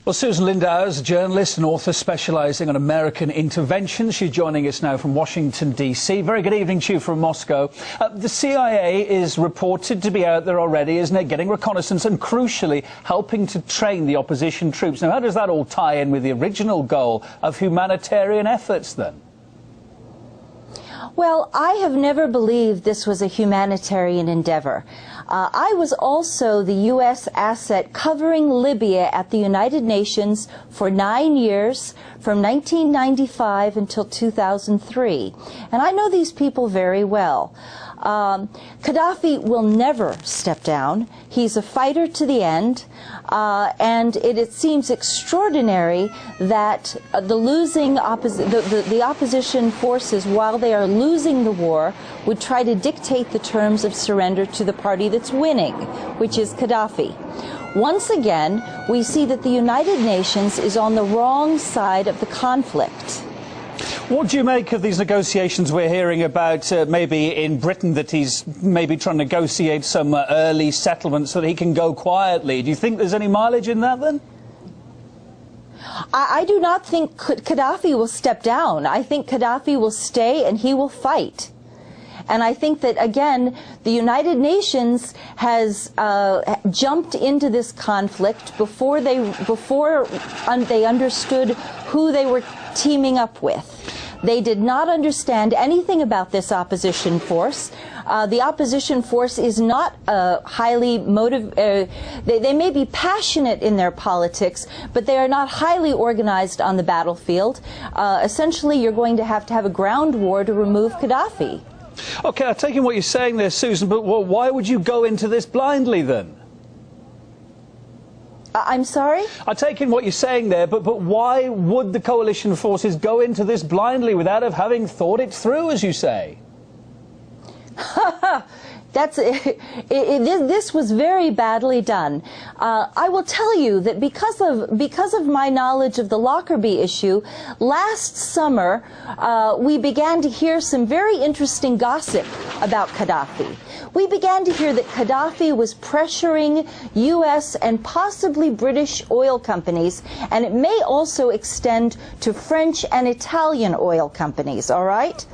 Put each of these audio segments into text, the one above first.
Well, Susan Lindauer is a journalist and author specialising on American interventions. She's joining us now from Washington, D.C. Very good evening to you from Moscow. The CIA is reported to be out there already, isn't it, getting reconnaissance and, crucially, helping to train the opposition troops. Now, how does that all tie in with the original goal of humanitarian efforts, then? Well, I have never believed this was a humanitarian endeavor. I was also the U.S. asset covering Libya at the United Nations for 9 years, from 1995 until 2003. And I know these people very well. Gaddafi will never step down. He's a fighter to the end, and it seems extraordinary that the opposition forces, while they are losing the war, would try to dictate the terms of surrender to the party that's winning, which is Gaddafi. Once again, we see that the United Nations is on the wrong side of the conflict. What do you make of these negotiations we're hearing about maybe in Britain, that he's maybe trying to negotiate some early settlement so that he can go quietly? Do you think there's any mileage in that, then? I do not think Gaddafi will step down. I think Gaddafi will stay and he will fight. And I think that, again, the United Nations has jumped into this conflict before they understood who they were teaming up with. They did not understand anything about this opposition force. The opposition force is not highly motivated. They may be passionate in their politics, but they are not highly organized on the battlefield. Essentially, you're going to have a ground war to remove Gaddafi. OK, I'm taking what you're saying there, Susan, but why would you go into this blindly, then? I'm sorry? I take in what you're saying there, but why would the coalition forces go into this blindly without having thought it through, as you say? This was very badly done. I will tell you that because of my knowledge of the Lockerbie issue, last summer we began to hear some very interesting gossip about Gaddafi. We began to hear that Gaddafi was pressuring U.S. and possibly British oil companies, and it may also extend to French and Italian oil companies, all right?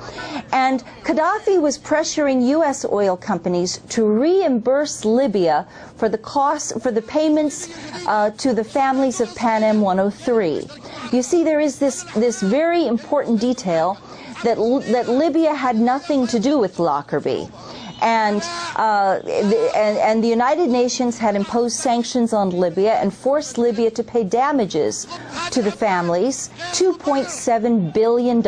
And Gaddafi was pressuring U.S. oil companies to reimburse Libya for the costs, for the payments to the families of Pan Am 103. You see, there is this very important detail that Libya had nothing to do with Lockerbie. And the United Nations had imposed sanctions on Libya and forced Libya to pay damages to the families, $2.7 billion.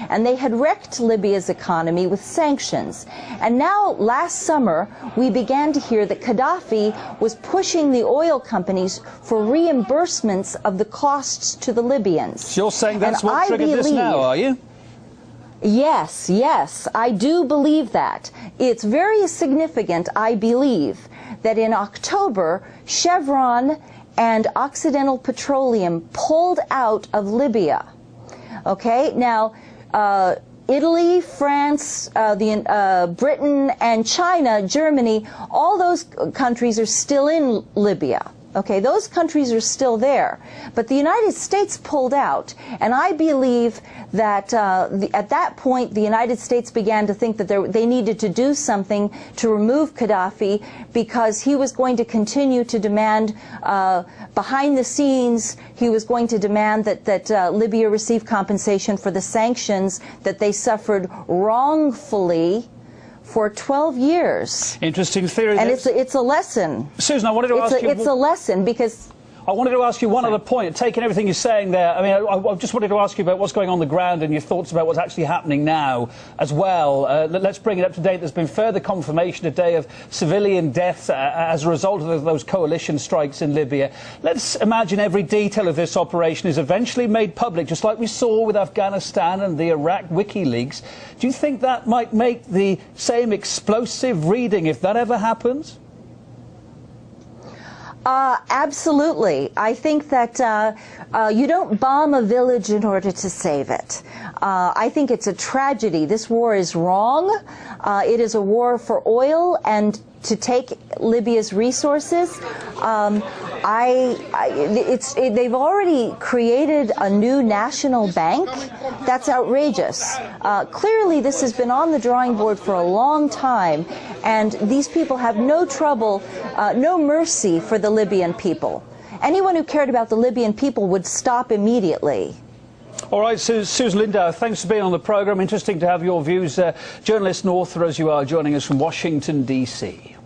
And they had wrecked Libya's economy with sanctions. And now, last summer, we began to hear that Gaddafi was pushing the oil companies for reimbursements of the costs to the Libyans. So you're saying that's what triggered this now, are you? Yes, yes, I do believe that. It's very significant, I believe, that in October, Chevron and Occidental Petroleum pulled out of Libya. Okay, now, Italy, France, Britain, and China, Germany, all those countries are still in Libya. Okay, those countries are still there, but the United States pulled out, and I believe that at that point the United States began to think that they needed to do something to remove Gaddafi, because he was going to continue to demand, behind the scenes, he was going to demand that Libya receive compensation for the sanctions that they suffered wrongfully for 12 years. Interesting theory. And it's a lesson. Susan, I wanted to ask you... It's a lesson, because... I wanted to ask you one other point, taking everything you're saying there. I mean, I just wanted to ask you about what's going on the ground and your thoughts about what's actually happening now as well. Let's bring it up to date. There's been further confirmation today of civilian deaths as a result of those coalition strikes in Libya. Let's imagine every detail of this operation is eventually made public, just like we saw with Afghanistan and the Iraq WikiLeaks. Do you think that might make the same explosive reading if that ever happens? Absolutely. I think that you don't bomb a village in order to save it. I think it's a tragedy. This war is wrong. It is a war for oil, and to take Libya's resources. They've already created a new national bank. That's outrageous. Clearly, this has been on the drawing board for a long time, and these people have no trouble, no mercy for the Libyan people. Anyone who cared about the Libyan people would stop immediately. All right, Susan Lindau, thanks for being on the programme. Interesting to have your views, journalist and author as you are, joining us from Washington, D.C.